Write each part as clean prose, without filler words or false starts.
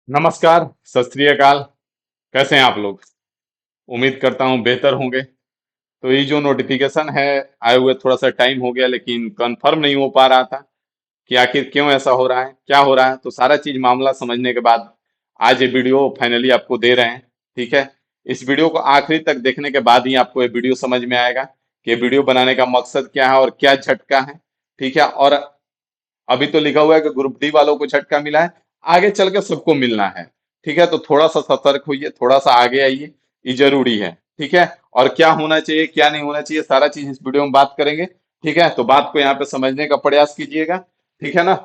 नमस्कार। सत श्री अकाल। कैसे हैं आप लोग? उम्मीद करता हूं बेहतर होंगे। तो ये जो नोटिफिकेशन है आए हुए थोड़ा सा टाइम हो गया, लेकिन कंफर्म नहीं हो पा रहा था कि आखिर क्यों ऐसा हो रहा है, क्या हो रहा है। तो सारा चीज मामला समझने के बाद आज ये वीडियो फाइनली आपको दे रहे हैं। ठीक है। इस वीडियो को आखिरी तक देखने के बाद ही आपको ये वीडियो समझ में आएगा कि वीडियो बनाने का मकसद क्या है और क्या झटका है। ठीक है। और अभी तो लिखा हुआ है कि ग्रुप डी वालों को झटका मिला है, आगे चल के सबको मिलना है। ठीक है। तो थोड़ा सा सतर्क होइए, थोड़ा सा आगे आइए, ये जरूरी है। ठीक है। और क्या होना चाहिए क्या नहीं होना चाहिए सारा चीज इस वीडियो में बात करेंगे। ठीक है। तो बात को यहाँ पे समझने का प्रयास कीजिएगा। ठीक है ना।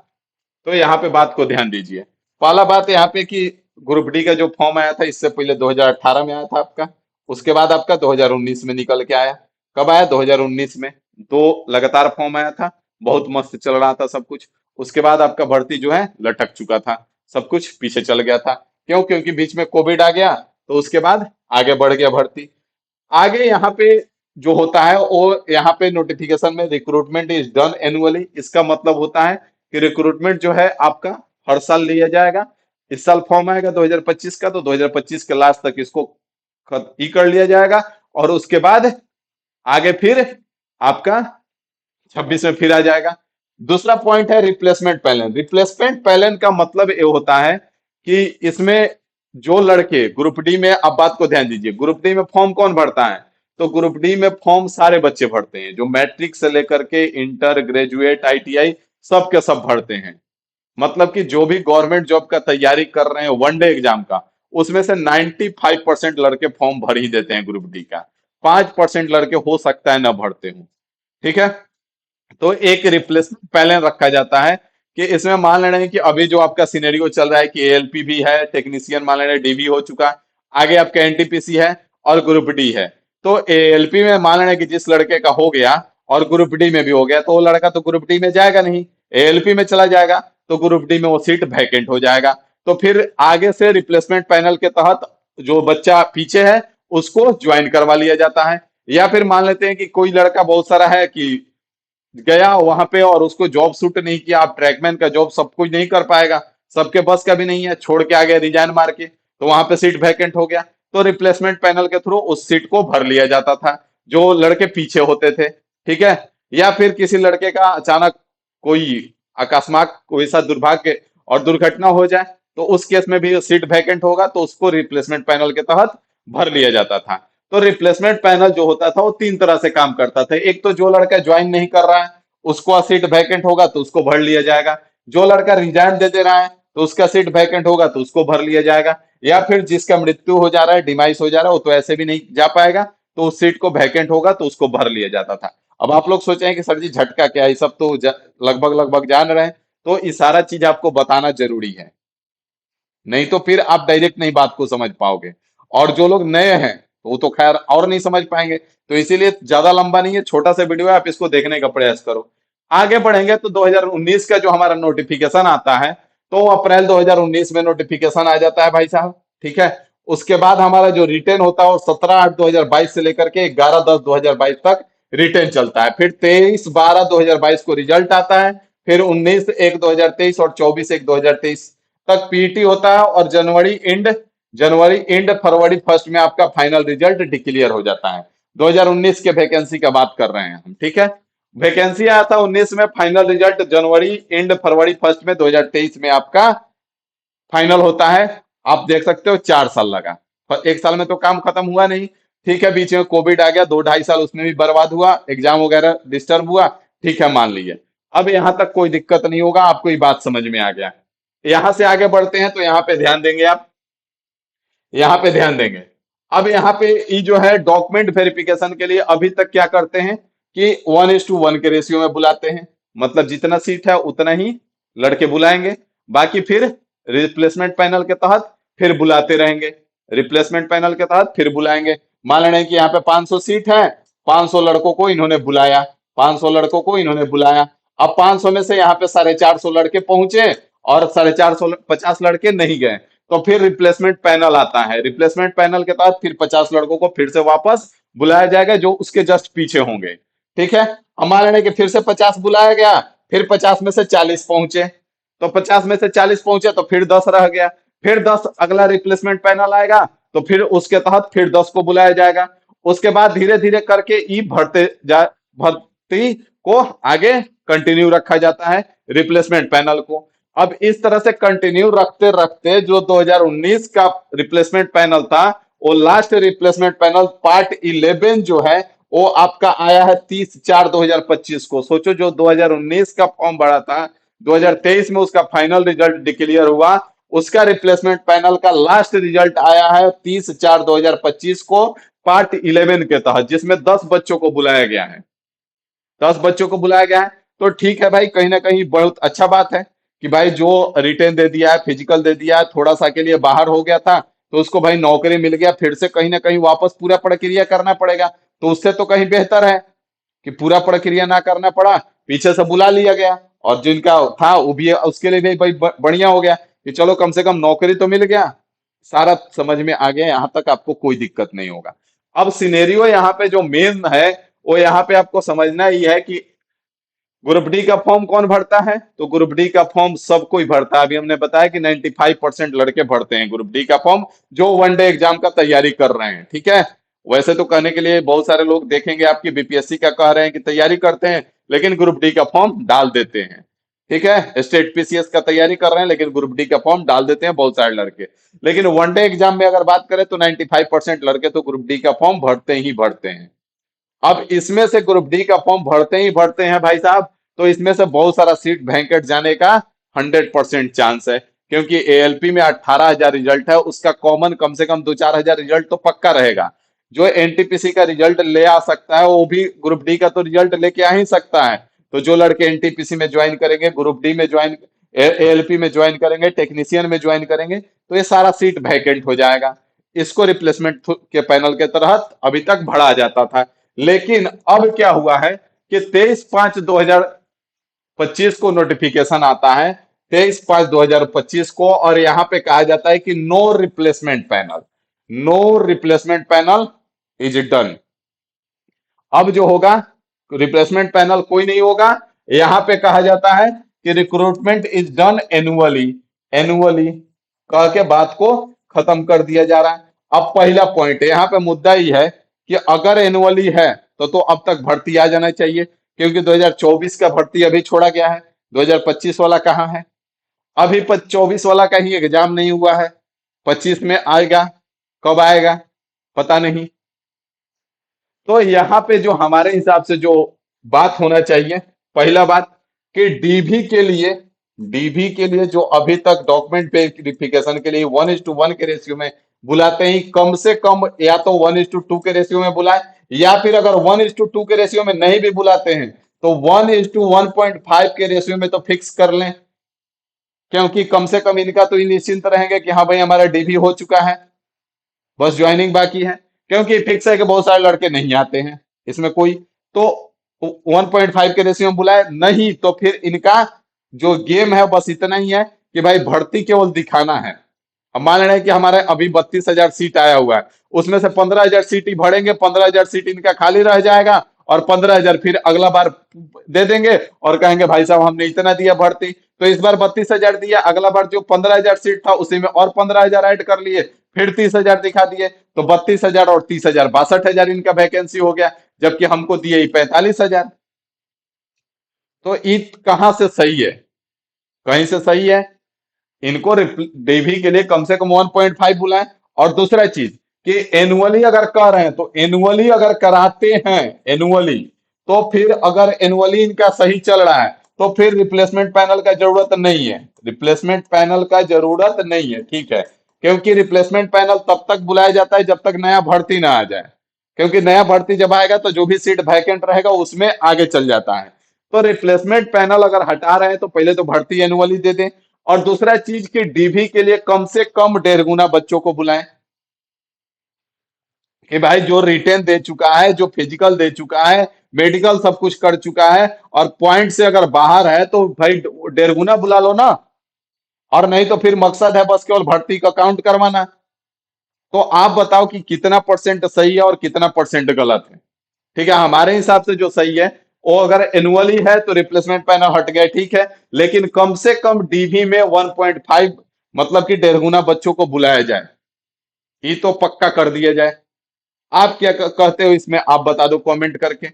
तो यहाँ पे बात को ध्यान दीजिए। पहला बात यहाँ पे कि ग्रुप डी का जो फॉर्म आया था इससे पहले 2018 में आया था आपका। उसके बाद आपका 2019 में निकल के आया। कब आया? 2019 में। दो लगातार फॉर्म आया था। बहुत मस्त चल रहा था सब कुछ। उसके बाद आपका भर्ती जो है लटक चुका था। सब कुछ पीछे चल गया था। क्यों? क्योंकि बीच में कोविड आ गया। तो उसके बाद आगे बढ़ गया भर्ती। आगे यहाँ पे जो होता है वो यहाँ पे नोटिफिकेशन में रिक्रूटमेंट इज डन एनुअली, इसका मतलब होता है कि रिक्रूटमेंट जो है आपका हर साल लिया जाएगा। इस साल फॉर्म आएगा 2025 का, तो 2025 के लास्ट तक इसको खत्म ही कर लिया जाएगा। और उसके बाद आगे फिर आपका 26 में फिर आ जाएगा। दूसरा पॉइंट है रिप्लेसमेंट पैनल। रिप्लेसमेंट पैनल का मतलब ये होता है कि इसमें जो लड़के ग्रुप डी में, अब बात को ध्यान दीजिए, ग्रुप डी में फॉर्म कौन भरता है? तो ग्रुप डी में फॉर्म सारे बच्चे भरते हैं, जो मैट्रिक से लेकर के इंटर, ग्रेजुएट, आईटीआई सब के सब भरते हैं। मतलब कि जो भी गवर्नमेंट जॉब का तैयारी कर रहे हैं वनडे एग्जाम का, उसमें से 95% लड़के फॉर्म भर ही देते हैं ग्रुप डी का। 5% लड़के हो सकता है ना भरते हो। ठीक है। तो एक रिप्लेसमेंट पहले रखा जाता है कि इसमें मान ले रहे हैं कि अभी जो आपका सिनेरियो चल रहा है कि एएलपी भी है, टेक्नीशियन मान ले रहे हैं, डीबी हो चुका, आगे आपका एनटीपीसी है और ग्रुप डी है। तो एएलपी में मान ले रहे हैं कि जिस लड़के का हो गया और ग्रुप डी में भी हो गया, तो वो लड़का तो ग्रुप डी में जाएगा नहीं, एएलपी में चला जाएगा। तो ग्रुप डी में वो सीट वैकेंट हो जाएगा। तो फिर आगे से रिप्लेसमेंट पैनल के तहत जो बच्चा पीछे है उसको ज्वाइन करवा लिया जाता है। या फिर मान लेते हैं कि कोई लड़का बहुत सारा है कि गया वहां पे और उसको जॉब सूट नहीं किया। आप ट्रैकमैन का जॉब सब कुछ नहीं कर पाएगा, सबके बस का भी नहीं है, छोड़ के आ गया रिजाइन मार के, तो वहां पे सीट वैकेंट हो गया। तो रिप्लेसमेंट पैनल के थ्रू उस सीट को भर लिया जाता था, जो लड़के पीछे होते थे। ठीक है। या फिर किसी लड़के का अचानक कोई अकस्मात कोई सा दुर्भाग्य और दुर्घटना हो जाए, तो उस केस में भी सीट वैकेंट होगा, तो उसको रिप्लेसमेंट पैनल के तहत भर लिया जाता था। तो रिप्लेसमेंट पैनल जो होता था वो तीन तरह से काम करता था। एक तो जो लड़का ज्वाइन नहीं कर रहा है उसको सीट वैकेंट होगा तो उसको भर लिया जाएगा। जो लड़का रिजाइन दे दे रहा है तो उसका सीट वैकेंट होगा तो उसको भर लिया जाएगा। या फिर जिसका मृत्यु हो जा रहा है, डिमाइस हो जा रहा है, वो तो ऐसे भी नहीं जा पाएगा, तो उस सीट को वैकेंट होगा तो उसको भर लिया जाता था। अब आप लोग सोचें कि सर जी झटका क्या है, ये सब तो लगभग लगभग जान रहे हैं। तो ये सारा चीज आपको बताना जरूरी है, नहीं तो फिर आप डायरेक्ट नहीं बात को समझ पाओगे। और जो लोग नए हैं तो वो तो खैर और नहीं समझ पाएंगे। तो इसीलिए ज्यादा लंबा नहीं है, छोटा सा वीडियो है, आप इसको देखने का प्रयास करो। आगे बढ़ेंगे तो 2019 का जो हमारा नोटिफिकेशन आता है, तो अप्रैल 2019 में नोटिफिकेशन आ जाता है भाई साहब। ठीक है। उसके बाद हमारा जो रिटेन होता है वो 17/8/2022 से लेकर के 11/10/2022 तक रिटेन चलता है। फिर 23/12/2022 को रिजल्ट आता है। फिर 19/1/2023 और 24/1/2023 तक पीटी होता है। और जनवरी एंड फरवरी फर्स्ट में आपका फाइनल रिजल्ट डिक्लेयर हो जाता है। 2019 के वैकेंसी का बात कर रहे हैं हम। ठीक है। वैकेंसी आया था 19 में, final result January and February first में 2023 में आपका फाइनल होता है। आप देख सकते हो 4 साल लगा, पर एक साल में तो काम खत्म हुआ नहीं। ठीक है। बीच में कोविड आ गया, 2 ढाई साल उसमें भी बर्बाद हुआ, एग्जाम वगैरह डिस्टर्ब हुआ। ठीक है, मान लीजिए। अब यहां तक कोई दिक्कत नहीं होगा, आपको ये बात समझ में आ गया। यहां से आगे बढ़ते हैं तो यहाँ पे ध्यान देंगे आप, यहाँ पे ध्यान देंगे। अब यहाँ पे ये जो है डॉक्यूमेंट वेरिफिकेशन के लिए अभी तक क्या करते हैं कि 1:1 के रेशियो में बुलाते हैं। मतलब जितना सीट है उतना ही लड़के बुलाएंगे, बाकी फिर रिप्लेसमेंट पैनल के तहत फिर बुलाते रहेंगे। रिप्लेसमेंट पैनल के तहत फिर बुलाएंगे। मान लें कि यहाँ पे 500 सीट है, 500 लड़कों को इन्होंने बुलाया, 500 लड़कों को इन्होंने बुलाया। अब 500 में से यहाँ पे 450 लड़के पहुंचे और 450 लड़के नहीं गए, तो फिर रिप्लेसमेंट पैनल आता है। रिप्लेसमेंट पैनल के तहत फिर 50 लड़कों को फिर से वापस बुलाया जाएगा जो उसके जस्ट पीछे होंगे। ठीक है। अब मान लेने कि फिर से 50 बुलाया गया, फिर 50 में से 40 पहुंचे, तो 50 में से 40 पहुंचे तो फिर 10 रह गया। फिर 10 अगला रिप्लेसमेंट पैनल आएगा, तो फिर उसके तहत फिर 10 को बुलाया जाएगा। उसके बाद धीरे धीरे करके ई भर्ती को आगे कंटिन्यू रखा जाता है, रिप्लेसमेंट पैनल को। अब इस तरह से कंटिन्यू रखते रखते जो 2019 का रिप्लेसमेंट पैनल था, वो लास्ट रिप्लेसमेंट पैनल पार्ट 11 जो है वो आपका आया है 30/4/2025 को। सोचो, जो 2019 का फॉर्म भरा था, 2023 में उसका फाइनल रिजल्ट डिक्लेयर हुआ, उसका रिप्लेसमेंट पैनल का लास्ट रिजल्ट आया है 30/4/2025 को, पार्ट 11 के तहत, जिसमें 10 बच्चों को बुलाया गया है। 10 बच्चों को बुलाया गया है। तो ठीक है भाई, कहीं ना कहीं बहुत अच्छा बात है कि भाई जो रिटेन दे दिया है, फिजिकल दे दिया है, थोड़ा सा के लिए बाहर हो गया था, तो उसको भाई नौकरी मिल गया, फिर से कहीं ना कहीं वापस पूरा प्रक्रिया करना पड़ेगा। तो उससे तो कहीं बेहतर है कि पूरा प्रक्रिया ना करना पड़ा, पीछे से बुला लिया गया, और जिनका था वो भी उसके लिए भी भाई बढ़िया हो गया कि चलो कम से कम नौकरी तो मिल गया। सारा समझ में आ गया, यहां तक आपको कोई दिक्कत नहीं होगा। अब सिनेरियो यहाँ पे जो मेन है, वो यहाँ पे आपको समझना ही है कि ग्रुप डी का फॉर्म कौन भरता है। तो ग्रुप डी का फॉर्म सब कोई भरता है। अभी हमने बताया कि 95% लड़के भरते हैं ग्रुप डी का फॉर्म, जो वनडे एग्जाम का तैयारी कर रहे हैं। ठीक है, वैसे तो कहने के लिए बहुत सारे लोग देखेंगे आपकी बीपीएससी का कह रहे हैं कि तैयारी करते हैं, लेकिन ग्रुप डी का फॉर्म डाल देते हैं। ठीक है, स्टेट पीसीएस का तैयारी कर रहे हैं, लेकिन ग्रुप डी का फॉर्म डाल देते हैं बहुत सारे लड़के। लेकिन वनडे एग्जाम में अगर बात करें तो 95% लड़के तो ग्रुप डी का फॉर्म भरते ही भरते हैं। अब इसमें से ग्रुप डी का फॉर्म भरते ही भरते हैं भाई साहब, तो इसमें से बहुत सारा सीट वेंकट जाने का 100% चांस है, क्योंकि एएलपी में 18,000 रिजल्ट है, उसका कॉमन कम से कम 2-4 हजार रिजल्ट तो पक्का रहेगा। जो एनटीपीसी का रिजल्ट ले आ सकता है, वो भी ग्रुप डी का तो रिजल्ट लेके आ ही सकता है। तो जो लड़के एनटीपीसी में ज्वाइन करेंगे, ग्रुप डी में ज्वाइन, एएलपी में ज्वाइन करेंगे, टेक्नीशियन में ज्वाइन करेंगे, तो ये सारा सीट वैकेंट हो जाएगा। इसको रिप्लेसमेंट के पैनल के तहत अभी तक भरा जाता था। लेकिन अब क्या हुआ है कि 23/5/2025 को नोटिफिकेशन आता है, 23/5/2025 को, और यहां पे कहा जाता है कि no replacement panel, no replacement panel is done. अब जो होगा, रिप्लेसमेंट पैनल कोई नहीं होगा। यहां पे कहा जाता है कि recruitment is done annually, annually कह के बात को खत्म कर दिया जा रहा है। अब पहला पॉइंट यहाँ पे मुद्दा ही है कि अगर एनुअली है तो अब तक भर्ती आ जाना चाहिए, क्योंकि 2024 का भर्ती अभी छोड़ा गया है, 2025 वाला कहाँ है? अभी 24 वाला का ही एग्जाम नहीं हुआ है, 25 में आएगा, कब आएगा पता नहीं। तो यहाँ पे जो हमारे हिसाब से जो बात होना चाहिए, पहला बात कि डीवी के लिए जो अभी तक डॉक्यूमेंट वेरिफिकेशन के लिए 1:1 के रेशियो में बुलाते ही, कम से कम या तो 1:2 के रेशियो में बुलाए, या फिर अगर 1:2 के रेशियो में नहीं भी बुलाते हैं तो 1:1.5 के रेशियो में तो फिक्स कर लें, क्योंकि कम से कम इनका तो ये निश्चिंत रहेंगे कि हाँ भाई हमारा डीवी हो चुका है, बस ज्वाइनिंग बाकी है। क्योंकि फिक्स है कि बहुत सारे लड़के नहीं आते हैं इसमें कोई, तो 1.5 के रेशियो में बुलाए नहीं, तो फिर इनका जो गेम है बस इतना ही है कि भाई भर्ती केवल दिखाना है। हम मान रहे हैं कि हमारे अभी 32,000 सीट आया हुआ है, उसमें से 15,000 सीट ही भरेंगे, 15,000 सीट इनका खाली रह जाएगा, और 15,000 फिर अगला बार दे देंगे और कहेंगे भाई साहब हमने इतना दिया भर्ती, तो इस बार 32,000 दिया, अगला बार जो 15,000 सीट था उसी में और 15,000 ऐड कर लिए, फिर 30,000 दिखा दिए, तो 32,000 और 30,000 62,000 इनका वैकेंसी हो गया, जबकि हमको दिए ही 45,000। तो ईद कहाँ से सही है? कहीं से सही है। इनको डीवी के लिए कम से कम 1.5 बुलाएं। और दूसरा चीज कि एनुअली अगर कर रहे हैं, तो एनुअली अगर कराते हैं, एनुअली, तो फिर अगर एनुअली इनका सही चल रहा है तो फिर रिप्लेसमेंट पैनल का जरूरत नहीं है, रिप्लेसमेंट पैनल का जरूरत नहीं है। ठीक है, क्योंकि रिप्लेसमेंट पैनल तब तक बुलाया जाता है जब तक नया भर्ती ना आ जाए, क्योंकि नया भर्ती जब आएगा तो जो भी सीट वैकेंट रहेगा उसमें आगे चल जाता है। तो रिप्लेसमेंट पैनल अगर हटा रहे हैं तो पहले तो भर्ती एनुअली दे दें, और दूसरा चीज कि डीवी के लिए कम से कम 1.5 गुना बच्चों को बुलाएं, कि भाई जो रिटेन दे चुका है, जो फिजिकल दे चुका है, मेडिकल सब कुछ कर चुका है, और पॉइंट से अगर बाहर है तो भाई 1.5 गुना बुला लो ना। और नहीं तो फिर मकसद है बस केवल भर्ती का काउंट करवाना। तो आप बताओ कि कितना परसेंट सही है और कितना परसेंट गलत है। ठीक है, हमारे हिसाब से जो सही है, वो अगर एनुअली है तो रिप्लेसमेंट पैनल हट गया, ठीक है, लेकिन कम से कम डीवी में 1.5 मतलब कि 1.5 गुना बच्चों को बुलाया जाए, ये तो पक्का कर दिया जाए। आप क्या कहते हो इसमें, आप बता दो कमेंट करके।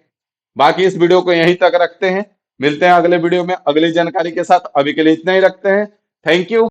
बाकी इस वीडियो को यहीं तक रखते हैं, मिलते हैं अगले वीडियो में अगली जानकारी के साथ। अभी के लिए इतना ही रखते हैं। Thank you.